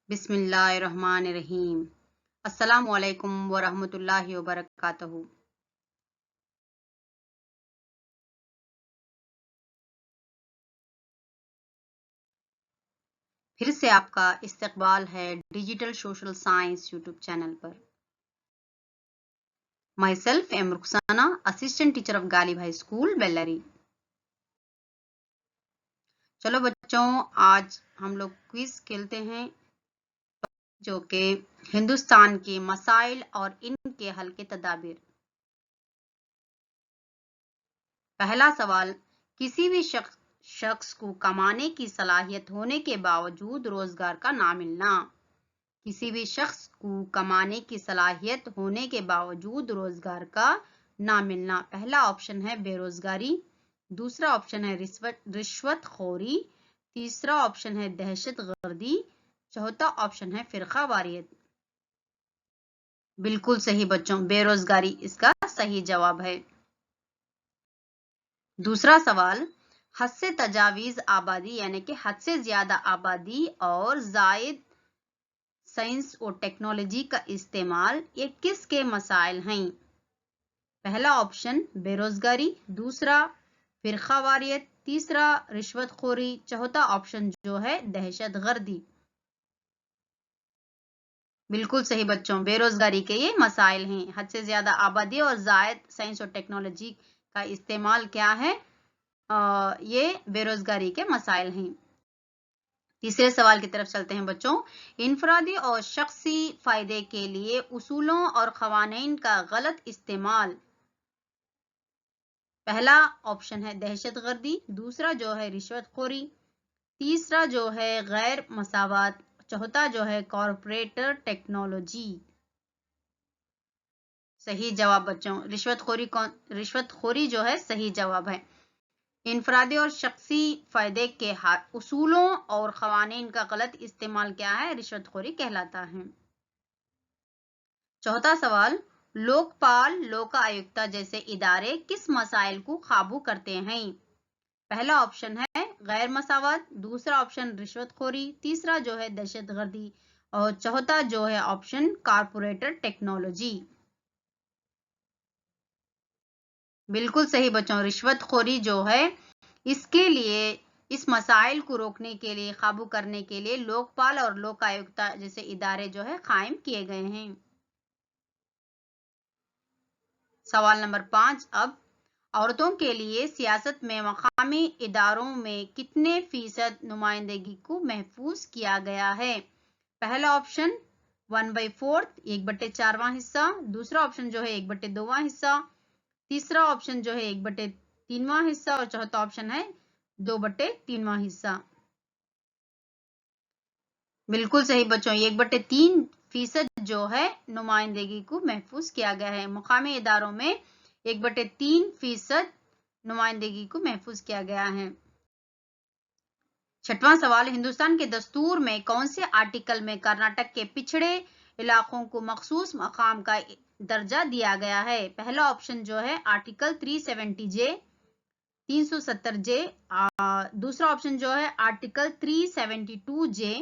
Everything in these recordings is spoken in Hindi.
बिस्मिल्लाहिर्रहमानिर्रहीम। अस्सलामु अलैकुम वरहमतुल्लाहि वबरकातुहू। फिर से आपका इस्तकबाल है digital social science YouTube channel पर। Myself am Rukhsana, assistant teacher of Ghalib high school Bellary. चलो बच्चों, आज हम लोग क्विज खेलते हैं जो कि हिंदुस्तान के मसाइल और इनके हल के तदाबीर। पहला सवाल, किसी भी शख्स को कमाने की सलाहियत होने के बावजूद रोजगार का ना मिलना। किसी भी शख्स को कमाने की सलाहियत होने के बावजूद रोजगार का ना मिलना। पहला ऑप्शन है बेरोजगारी, दूसरा ऑप्शन है रिश्वतखोरी, तीसरा ऑप्शन है दहशतगर्दी, चौथा ऑप्शन है फिरका वारियत। बिल्कुल सही बच्चों, बेरोजगारी इसका सही जवाब है। दूसरा सवाल, हद से तजावीज आबादी यानी कि हद से ज्यादा आबादी और जायद साइंस और टेक्नोलॉजी का इस्तेमाल ये किसके मसाइल हैं। पहला ऑप्शन बेरोजगारी, दूसरा फिरका वारियत, तीसरा रिश्वतखोरी, चौथा ऑप्शन जो है दहशतगर्दी। बिल्कुल सही बच्चों, बेरोजगारी के ये मसाइल हैं। हद से ज्यादा आबादी और जायद साइंस और टेक्नोलॉजी का इस्तेमाल क्या है, ये बेरोजगारी के मसाइल हैं। तीसरे सवाल की तरफ चलते हैं बच्चों। इनफरादी और शख्सी फायदे के लिए उसूलों और खवानीन का गलत इस्तेमाल। पहला ऑप्शन है दहशतगर्दी, दूसरा जो है रिश्वतखोरी, तीसरा जो है गैर मसावत, चौथा जो है कॉरपोरेटर टेक्नोलॉजी। सही जवाब बच्चों, रिश्वतखोरी जो है सही जवाब है। इनफरादी और शख्सी फायदे के उसूलों और खवानीन का गलत इस्तेमाल क्या है, रिश्वतखोरी कहलाता है। चौथा सवाल, लोकपाल लोकायुक्ता जैसे इदारे किस मसाइल को काबू करते हैं। पहला ऑप्शन है गैर मसावत, दूसरा ऑप्शन रिश्वतखोरी, तीसरा जो है दहशतगर्दी और चौथा जो है ऑप्शन कारपोरेटर टेक्नोलॉजी। बिल्कुल सही बच्चों, रिश्वतखोरी जो है इसके लिए, इस मसाइल को रोकने के लिए, काबू करने के लिए लोकपाल और लोकायुक्ता जैसे इदारे जो है कायम किए गए हैं। सवाल नंबर 5। अब औरतों के लिए सियासत में मकामी इदारों में कितने फीसद नुमाइंदगी को महफूज किया गया है। पहला ऑप्शन 1/4, 1/4वां हिस्सा, दूसरा ऑप्शन जो है 1/2वां हिस्सा, तीसरा ऑप्शन जो है 1/3वां हिस्सा और चौथा ऑप्शन है 2/3वां हिस्सा। बिल्कुल सही बच्चों, 1/3% जो है नुमाइंदगी को महफूज किया गया है। मुकामी इदारों में 1/3% नुमाइंदगी को महफूज किया गया है। छठवां सवाल, हिंदुस्तान के दस्तूर में कौन से आर्टिकल में कर्नाटक के पिछड़े इलाकों को मखसूस मकाम का दर्जा दिया गया है। पहला ऑप्शन जो है आर्टिकल 370J, 370J, दूसरा ऑप्शन जो है आर्टिकल 372J,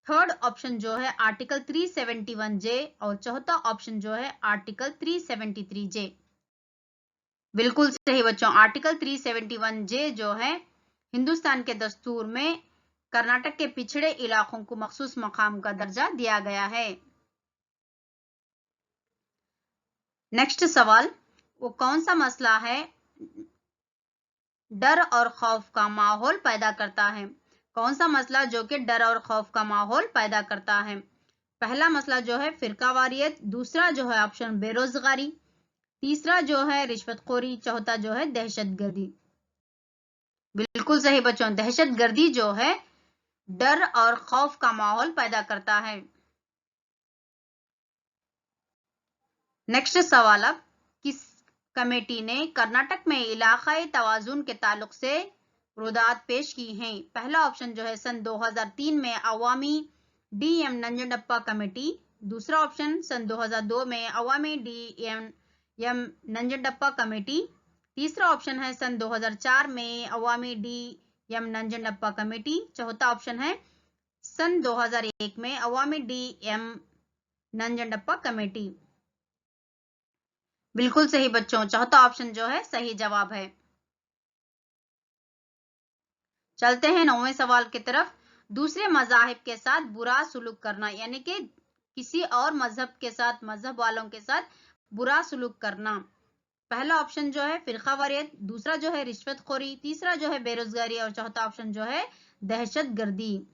थर्ड ऑप्शन जो है आर्टिकल 371J और चौथा ऑप्शन जो है आर्टिकल 373J। बिल्कुल सही बच्चों, आर्टिकल 371J जो है हिंदुस्तान के दस्तूर में कर्नाटक के पिछड़े इलाकों को मखसूस मकाम का दर्जा दिया गया है। नेक्स्ट सवाल, वो कौन सा मसला है डर और खौफ का माहौल पैदा करता है। कौन सा मसला जो कि डर और खौफ का माहौल पैदा करता है। पहला मसला जो है फिरका वारियत, दूसरा जो है ऑप्शन बेरोजगारी, तीसरा जो है रिश्वतखोरी, चौथा जो है दहशतगर्दी। बिल्कुल सही बच्चों, दहशतगर्दी जो है डर और खौफ का माहौल पैदा करता है। नेक्स्ट सवाल, अब किस कमेटी ने कर्नाटक में इलाकाई तवाजुन के ताल्लुक से रुदात पेश की हैं। पहला ऑप्शन जो है सन 2003 में अवामी डीएम नंजनडप्पा कमेटी, दूसरा ऑप्शन सन 2002 में अवामी डीएम नंजनडप्पा कमेटी, तीसरा ऑप्शन है सन 2004 में अवामी डीएम नंजनडप्पा कमेटी, चौथा ऑप्शन है सन 2001 में अवामी डी.एम. नंजंडप्पा कमेटी। बिल्कुल सही बच्चों, चौथा ऑप्शन जो है सही जवाब है। चलते हैं 9वें सवाल की तरफ। दूसरे मजाहिब के साथ बुरा सुलूक करना, यानी कि किसी और मजहब के साथ, मजहब वालों के साथ बुरा सुलूक करना। पहला ऑप्शन जो है फिरकावारियत, दूसरा जो है रिश्वतखोरी, तीसरा जो है बेरोजगारी और चौथा ऑप्शन जो है दहशतगर्दी।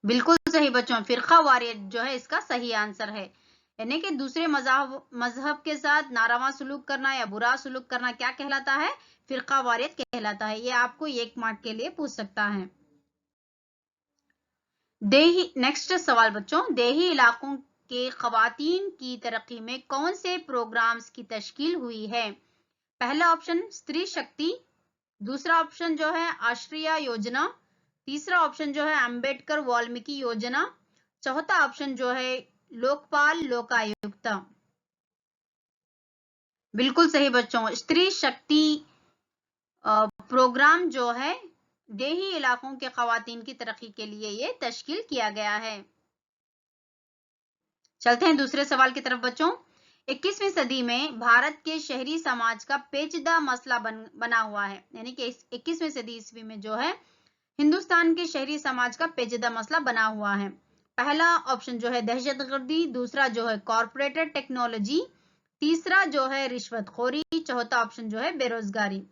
बिल्कुल सही बच्चों, फिरकावारियत जो है इसका सही आंसर है। यानी कि दूसरे मजहब के साथ नारवा सुलूक करना या बुरा सुलूक करना क्या कहलाता है? फिरकावारियत कहलाता है। ये आपको 1 मार्क के लिए पूछ सकता है। नेक्स्ट सवाल बच्चों, देही इलाकों के खवातीन की तरक्की में कौन से प्रोग्राम्स की तश्कील हुई है? पहला ऑप्शन स्त्री शक्ति, दूसरा ऑप्शन जो है आश्रया योजना, तीसरा ऑप्शन जो है अंबेडकर वाल्मीकि योजना, चौथा ऑप्शन जो है लोकपाल लोकायुक्त। बिल्कुल सही बच्चों, स्त्री शक्ति प्रोग्राम जो है देही इलाकों के खवातीन की तरक्की के लिए ये तश्कील किया गया है। चलते हैं दूसरे सवाल की तरफ बच्चों। 21वीं सदी में भारत के शहरी समाज का पेचीदा मसला बना हुआ है, यानी कि 21वीं सदी ईस्वी में जो है हिंदुस्तान के शहरी समाज का पेचीदा मसला बना हुआ है। पहला ऑप्शन जो है दहशतगर्दी, दूसरा जो है कॉर्पोरेटेड टेक्नोलॉजी, तीसरा जो है रिश्वतखोरी, चौथा ऑप्शन जो है बेरोजगारी।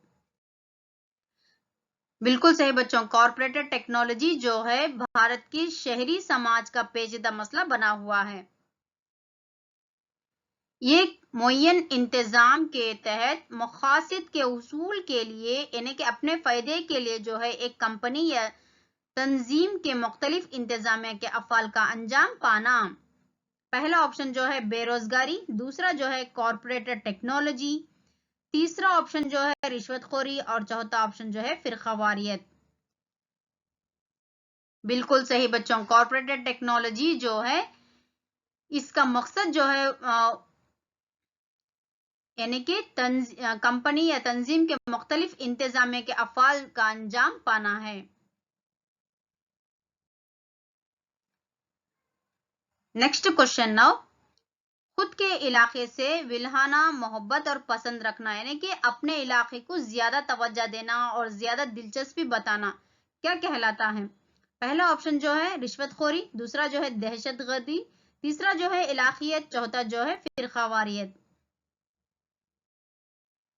बिल्कुल सही बच्चों, कॉर्पोरेटेड टेक्नोलॉजी जो है भारत की शहरी समाज का पेचीदा मसला बना हुआ है। ये मुअय्यन इंतजाम के तहत मकासद के उसूल के लिए, यानी कि अपने फायदे के लिए जो है एक कंपनी या तंजीम के मुख्तलिफ इंतजामिया के अफ़ाल का अंजाम पाना। पहला ऑप्शन जो है बेरोजगारी, दूसरा जो है कॉर्पोरेटेड टेक्नोलॉजी, तीसरा ऑप्शन जो है रिश्वतखोरी और चौथा ऑप्शन जो है फिरकावारियत। बिल्कुल सही बच्चों, कॉर्पोरेटेड टेक्नोलॉजी जो है इसका मकसद जो है यानी कि कंपनी या तंजीम के मुख्तलिफ इंतजामिया के अफ़ाल का अंजाम पाना है। नेक्स्ट क्वेश्चन नाउ, खुद के इलाके से विल्हाना मोहब्बत और पसंद रखना, यानी कि अपने इलाके को ज्यादा तवज्जो देना और ज्यादा दिलचस्पी बताना क्या कहलाता है? पहला ऑप्शन जो है रिश्वतखोरी, दूसरा जो है दहशतगर्दी, तीसरा जो है इलाकियत, चौथा जो है फिरकावारियत।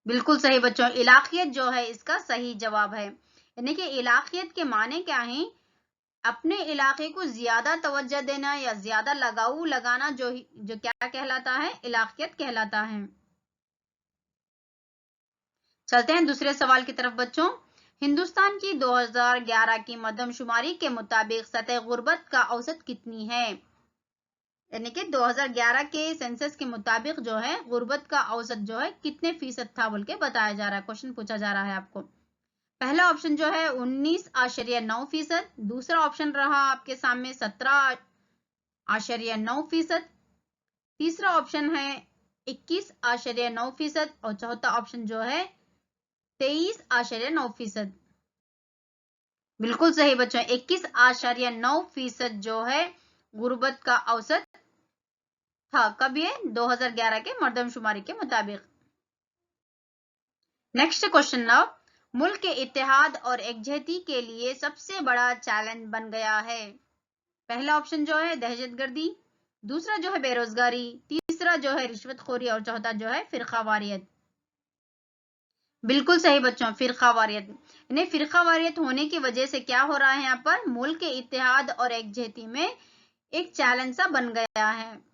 बिल्कुल सही बच्चों, इलाकियत जो है इसका सही जवाब है। यानी कि इलाकियत के माने क्या है? अपने इलाके को ज्यादा तवज्जो देना या ज्यादा लगाव लगाना जो क्या कहलाता है? इलाकियत कहलाता है। चलते हैं दूसरे सवाल की तरफ बच्चों। हिंदुस्तान की 2011 की मरदमशुमारी के मुताबिक सतह गुर्बत का औसत कितनी है? यानी कि 2011 के सेंसस के मुताबिक जो है गुर्बत का औसत जो है कितने फीसद था बोल के बताया जा रहा है, क्वेश्चन पूछा जा रहा है आपको। पहला ऑप्शन जो है 19.9%, दूसरा ऑप्शन रहा आपके सामने 17.9%, तीसरा ऑप्शन है 21.9% और चौथा ऑप्शन जो है 23.9%। बिल्कुल सही बच्चों, 21.9% जो है गुर्बत का औसत था। कब ये? 2011 के मरदमशुमारी के मुताबिक। नेक्स्ट क्वेश्चन नाउ, मुल्क के इत्तेहाद और एकजहती के लिए सबसे बड़ा चैलेंज बन गया है। पहला ऑप्शन जो है दहशतगर्दी, दूसरा जो है बेरोजगारी, तीसरा जो है रिश्वतखोरी और चौथा जो है फिरकावारियत। बिल्कुल सही बच्चों, फिरकावारियत। यानी फिरकावारियत होने की वजह से क्या हो रहा है? यहाँ पर मुल्क के इत्तेहाद और एकजहती में एक चैलेंज सा बन गया है।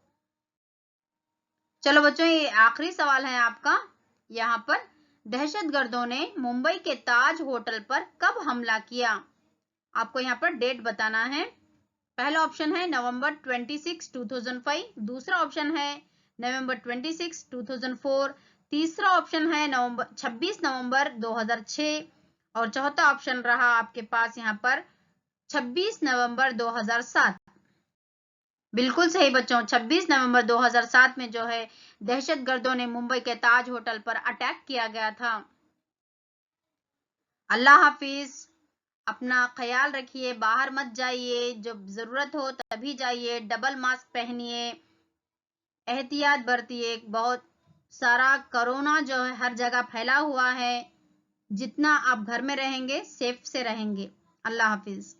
चलो बच्चों, ये आखिरी सवाल है आपका। यहाँ पर दहशतगर्दों ने मुंबई के ताज होटल पर कब हमला किया? आपको यहाँ पर डेट बताना है। पहला ऑप्शन है नवंबर 26, 2005, दूसरा ऑप्शन है नवंबर 26, 2004, तीसरा ऑप्शन है 26 नवंबर 2006 और चौथा ऑप्शन रहा आपके पास यहाँ पर 26 नवंबर 2007। बिल्कुल सही बच्चों, 26 नवंबर 2007 में जो है दहशतगर्दों ने मुंबई के ताज होटल पर अटैक किया गया था। अल्लाह हाफिज। अपना ख्याल रखिए, बाहर मत जाइए, जब ज़रूरत हो तभी जाइए, डबल मास्क पहनिए, एहतियात बरतिए। बहुत सारा कोरोना जो है हर जगह फैला हुआ है। जितना आप घर में रहेंगे, सेफ से रहेंगे। अल्लाह हाफ़िज़।